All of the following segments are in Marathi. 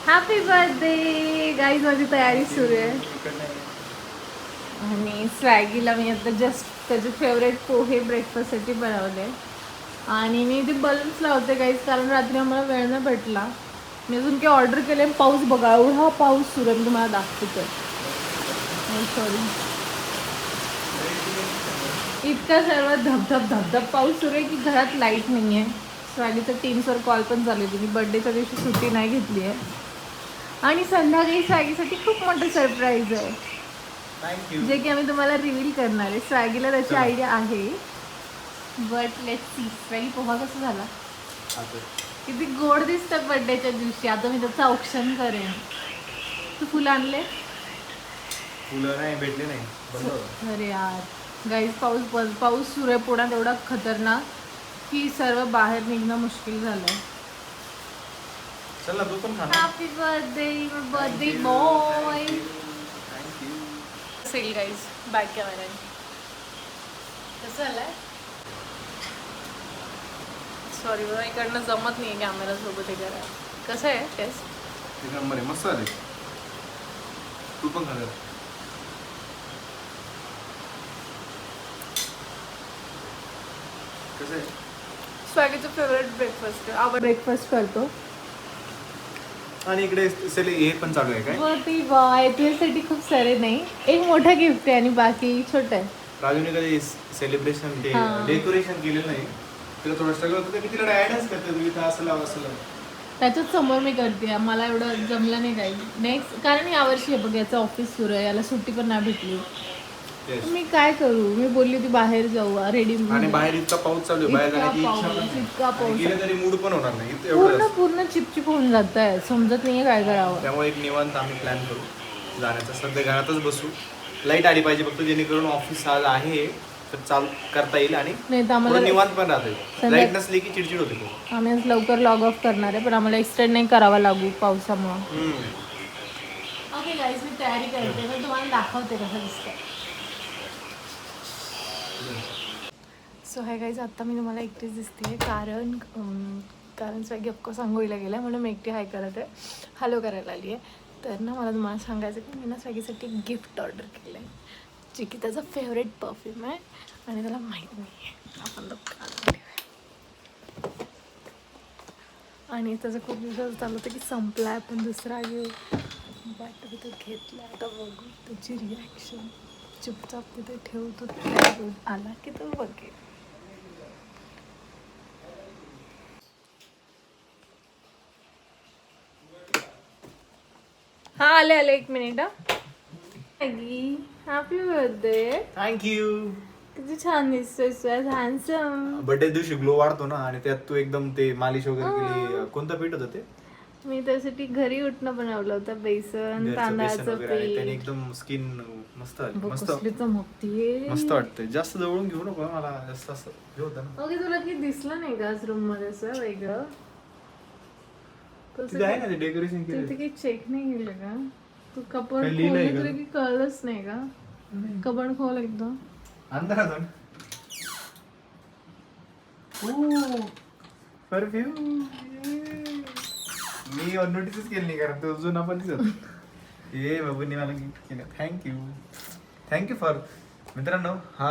Happy birthday guys. माझी तयारी सुरू आहे आणि स्वॅगीला मी आता जस्ट त्याचे फेवरेट पोहे ब्रेकफास्टसाठी बनवले आणि मी ते बलून्स लावते गाईज, कारण रात्री आम्हाला वेळ नाही भेटला. मी अजून काही ऑर्डर केले. पाऊस बघा, एवढा पाऊस सुरू आहे. मी तुम्हाला दाखवते. सॉरी, इतका सर्व धबधब धबधब पाऊस सुरू आहे की घरात लाईट नाही आहे. स्वॅगीच्या टीम्सवर कॉल पण चालू आहे. मी बर्थडेच्या दिवशी सुट्टी नाही घेतली आहे आणि संध्याकाळी स्वॅगीसाठी खूप मोठं सरप्राईज आहे जे की आम्ही तुम्हाला रिव्हील करणार आहे. स्वॅगीला त्याची आयडिया आहे, बट लेट्स सी. स्वॅगी पोहा कसा झाला, किती गोड दिसतं बर्थडेच्या दिवशी. आता मी त्याचं औक्षण करेन. तू फुलं आणले? फुलं नाही भेटले नाही. अरे यार गाईज, पाऊस सुरू आहे पुण्यात एवढा खतरनाक की सर्व बाहेर निघणं मुश्किल झालंय. चल ना, तू पण खा. Happy birthday birthday boy. असेल गाईज बॅक कॅमेरा कसं झालंय. सॉरी बघा, इकडनं जमत नाही कॅमेरा सोबत हे करायला. कसं आहे टेस्ट? एक नंबर आहे, मस्त आले. तू पण खा. कसं आहे? स्वॅगीचं फेवरेट ब्रेकफास्ट आहे. आपण ब्रेकफास्ट करतो आणि इकडे हे पण चालू आहे काय? वरती बॉय तुझ्यासाठी खूप सारे नाही, एक मोठा गिफ्ट आहे आणि बाकी छोटं आहे. राजूने कधी सेलिब्रेशन डेकोरेशन केलेलं नाही. तिला थोडं स्ट्रगल होतं की तिला गायडन्स करते, तुम्ही तर असं लावा असं लावा. त्याच्याच समोर मी करते. मला एवढं जमलं नाही काही. नेक्स्ट कारण यावर्षी आहे बघ, याचं ऑफिस सुरू आहे, याला सुट्टी पण नाही भेटली. मी काय करू. मी बोलली होती बाहेर जाऊ, रेडी. आणि बाहेर इतका पाऊस चालू आहे, बाहेर जाण्याची इच्छा पण इतका नाही. पाऊस गेलं तरी मूड पण होणार नाही. पूर्ण पूर्ण चिपचिप होऊन जात आहे, समजत नाहीये काय करावं. त्यामुळे एक निवांत आम्ही प्लॅन करू जाण्याचा. सध्या घरातच बसू. लाईट आली पाहिजे फक्त, जेणेकरून ऑफिस आज आहे तर चालू करता येईल आणि निवांत पण राहते. लाईट नसली की चिडचिड होते. आम्ही आज लवकर लॉग ऑफ करणार आहे, पण आम्हाला एक्सटेंड नाही करावा लागू पावसामुळे. ओके गाईज, मी तयारी करते, मी तुम्हाला दाखवते कसं दिसतं. सो हाय गाईज, आत्ता मी तुम्हाला एकटीच दिसते कारण स्वॅगी ऑफकोर्स आंघोळीला गेला म्हणून मी एकटी हाय करत आहे, हॅलो करायला आली आहे. तर ना मला तुम्हाला सांगायचं की मी ना स्वॅगीसाठी गिफ्ट ऑर्डर केलं आहे, जे की त्याचा फेवरेट परफ्यूम आहे आणि त्याला माहीत नाही आहे. आपण आणि त्याचं खूप दिवसाचं चालू होतं की संपला आहे, आपण दुसरा घेऊ. बट मी तो घेतला. आता बघू त्याची रिॲक्शन. चुपचाप तिथे ठेवतो, आला की तो बघेल. हा आले एक मिनिट. Happy birthday. थँक्यू. किती छान दिसतोय, हँडसम. बर्थडे दिवशी ग्लो वाढतो ना, आणि त्यात तू एकदम ते मालिश वगैरे केली. कोणतं पीठ होतं ते? मी त्यासाठी घरी उठणं बनवलं होतं, बेसन तांदळाचं पीठ. त्याने एकदम स्किन मस्त मस्त चमकतीये. मस्त वाटतंय. जास्त जवळून घेऊ नको, मला जास्त असं हे होतं ना. ओके, तुला काही दिसलं नाही का रूम मध्ये असं वेगळं? तिथे आहे ना ते डेकोरेशन केलं. तिथे काही चेक नाही केलं का तू? कपड खोललं तुला की कळलंच नाही का? कपड खोल एकदम अंधारातून. परफ्यूम मी नोटीसच केली नाही, कारण तो जुना पण दिसत. ये बाबूंनी मला गिफ्ट केलं. Thank you for. मित्रांनो, हा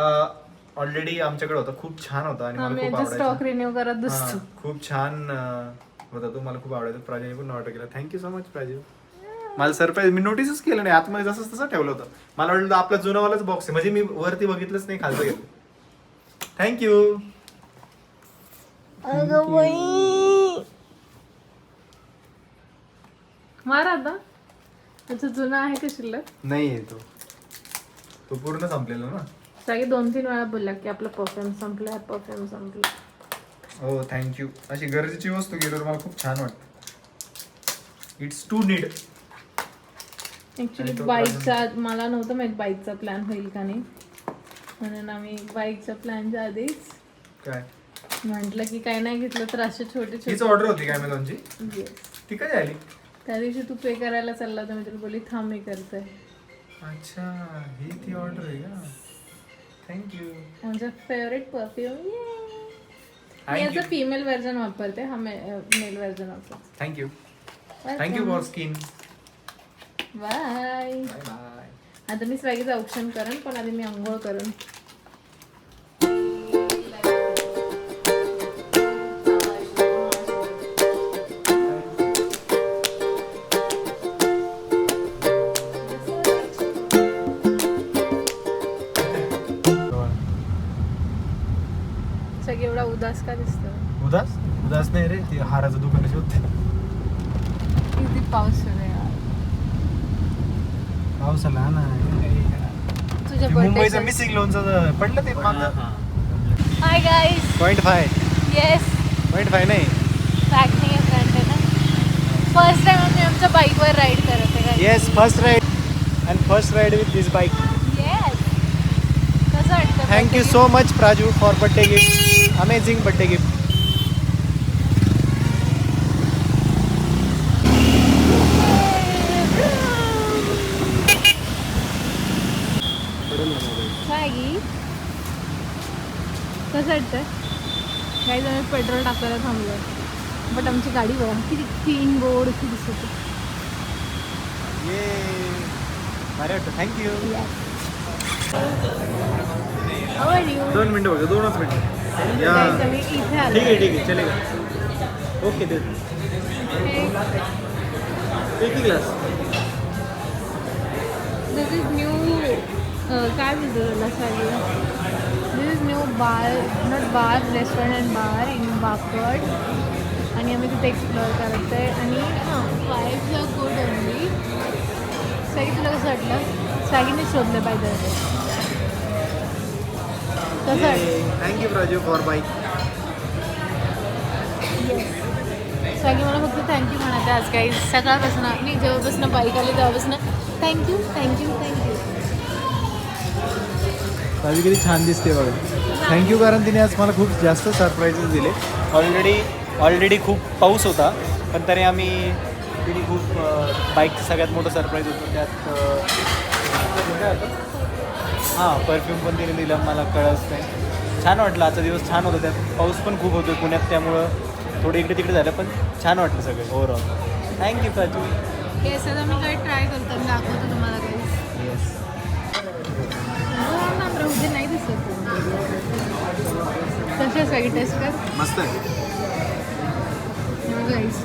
ऑलरेडी आमच्याकडे होता, खूप छान होता आणि मला खूप आवडायचा. स्टॉक रिन्यू करत असतो. खूप छान होता तो, मला खूप आवडायचा. प्राजूने पण ऑर्डर केला. Thank you so much Praju. मला सरप्राईज, मी नोटीसच केलं नाही. आतमध्ये जसं तसं ठेवलं होतं. मला वाटलं आपला जुनावालाच बॉक्स आहे, म्हणजे मी वरती बघितलंच नाही, खालचं घेतलं. थँक्यू. मार आता. त्याचं जुना आहे का शिल्लक? नाही, तो पूर्ण संपलेला ना. सगळे 2-3 वेळा बोलला की आपला परफ्यूम संपला, परफ्यूम संपला. हो, थँक्यू. अशी गरजेची वस्तू गेल्यावर मला खूप छान वाटतं. It's to need. ऍक्च्युली बाईकचा मला नव्हतं माहित बाईकचा प्लॅन होईल का नाही, म्हणून आम्ही बाईकच्या प्लॅनच्या आधीच काय म्हटलं की काय नाही घेतलं तर असे छोटे हीच ऑर्डर होती काय अमेझॉनची? ती कधी आली? त्या दिवशी तू पे करायला चालला होता, मी तुला बोलली थांब मी करते. अच्छा, ही ती ऑर्डर आहे का? थँक्यू. माझा फेवरेट परफ्यूम. मी याचं फिमेल व्हर्जन वापरते, हा मेल व्हर्जन वापरते. Thank you. Thank you for skin. Bye. Bye. आता मी स्वॅगीचं ऑप्शन करेन, पण आधी मी आंघोळ करेन. सगळे एवढा उदास का दिसतो? उदास उदास नाही रे, ते हाराचं दुकान शोधते. किती पाऊस सुरू आहे यार. पाऊस आला ना. तुझ्या मुंबईचं birthday मिसिंग लोनचं पडलं ते मागं. Hi guys. 0.5 येस 0.5 नाही. बॅक नाही आहे, फ्रंट आहे ना. फर्स्ट टाइम आम्ही आमच्या बाईकवर राईड करत आहे. Yes first ride and first ride with this bike. Yes. कसं वाटतं? Thank you so much Praju for birthday gift. Amazing birthday gift. Swaggy कसं वाटतं? काही जण पेट्रोल टाकायला थांबलं, बट आमची गाडी बघा किती क्लीन गोड अशी दिसत. ये भारी वाटतं. थँक्यू. आवडली. 2 मिनिटं बघा, 2च मिनिटं. या आम्ही इथे आलो. ठीक आहे चलेगा. ओके दे. एक ही ग्लास. दिस इज न्यू काय म्हणतो त्याला Swaggy? This is new bar, not bar, restaurant and bar in Wakad. आणि आम्ही तिथे एक्सप्लोअर करत आहे. आणि हां, vibes are good only. Swaggy तुला कसं वाटलं? स्वॅगीने शोधलं पाहिजे. कसं वाटलं? Thank you Praju for bike. Swaggy मला फक्त थँक्यू म्हणायचं आज काही सकाळपासून. मी जेव्हापासून बाईक आली तेव्हापासून थँक्यू थँक्यू थँक्यू. प्राजू किती छान दिसते बघा. थँक्यू, कारण तिने आज मला खूप जास्त सरप्राईजेस दिले. ऑलरेडी खूप पाऊस होता, पण तरी तिने खूप बाईकचं सगळ्यात मोठं सरप्राईज होतं त्यात काय होतं. हां, परफ्यूम पण तिने दिलं, मला कळत नाही. छान वाटलं, आजचा दिवस छान होता. त्यात पाऊस पण खूप होतो पुण्यात, त्यामुळं थोडं इकडे तिकडे झालं, पण छान वाटलं सगळं ओव्हरऑल. थँक्यू प्राजू. येस, आता मी काही ट्राय करतो, मी दाखवतो तुम्हाला काही. येस. प्रभूजे नाही दिसत. कशी स्वॅगी टेस्ट कर. मस्त आहे. गाईस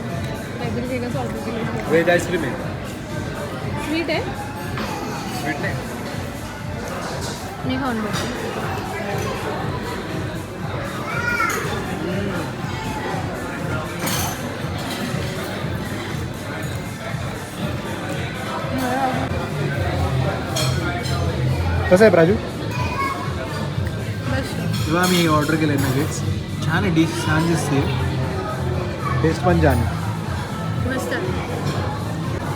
काहीतरी वेगळंच ऑर्डर केलं. व्हेज आईस्क्रीम आहे. स्वीट आहे. स्वीट नाही. मी खाऊन बघते. कसं आहे प्राजू? बस तेव्हा आम्ही ऑर्डर केलं आहे नगेट्स. छान आहे डिश, छान दिसते. टेस्ट पण छान आहे. मस्त.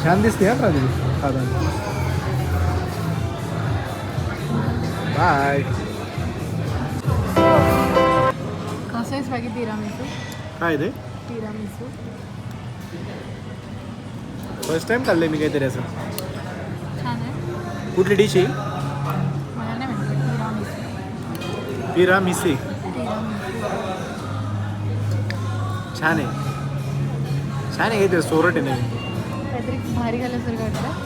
छान दिसते हा प्राजू खाताना. बाय. कसं आहे स्वॅगी? तिरामिसू. काय ते? तिरामिसू फर्स्ट टाइम खाल्लं मी काहीतरी असं. छान आहे. कुठली डिश आहे? मला नाही माहिती. तिरामिसू. तिरामिसी. तिरामिसू. छान आहे. छान आहे काहीतरी, सोरट आहे नाही. काहीतरी भारी झाल्यासारखं वाटतं.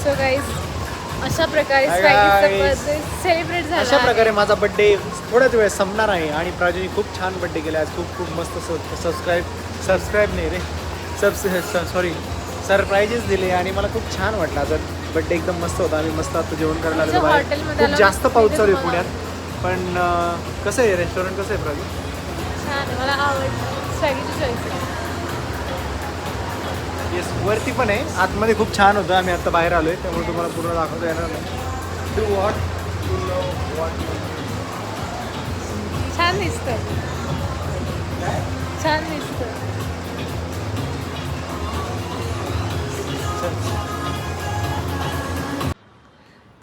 सो गाईज, अशा प्रकारे Hi स्वॅगीचा guys. बर्थडे सेलिब्रेट झाला. अशा प्रकारे माझा बड्डे थोड्याच वेळ संपणार आहे. आणि प्राजूने खूप छान बड्डे केला आज. खूप मस्त सबस्क्राईब नाही रे, सॉरी सरप्राईजेस दिले. आणि मला खूप छान वाटलं. आता बड्डे एकदम मस्त होता. आम्ही मस्त आता जेवण करायला आलो आमच्या बाहेर. हॉटेलमध्ये खूप जास्त आलो. पाऊस चालू आहे तुम्हाला- पुण्यात. पण कसं आहे रेस्टॉरंट, कसं आहे प्राजू? छान आहे, मला आवडतं. स्वॅगीची चॉईस आहे. येस, वरती पण आहे. आतमध्ये खूप छान होतं. आम्ही आता बाहेर आलोय, त्यामुळे तुम्हाला पूर्ण दाखवता येणार नाही. Do what you love what you. छान दिसतं. छान दिसतं.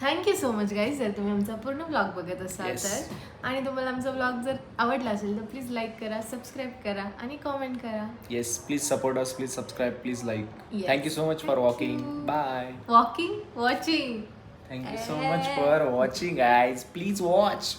थँक्यू सो मच गाईज, जर तुम्ही आमचा पूर्ण ब्लॉग बघत असाल Yes. तर. आणि तुम्हाला आमचा ब्लॉग जर आवडला असेल तर प्लीज लाईक करा, सबस्क्राईब करा आणि कॉमेंट करा. Yes, please support us, please subscribe, please like. Yes. Thank you so much for Thank watching. you. Bye. Walking, watching. Thank you so much for watching, guys. Please watch.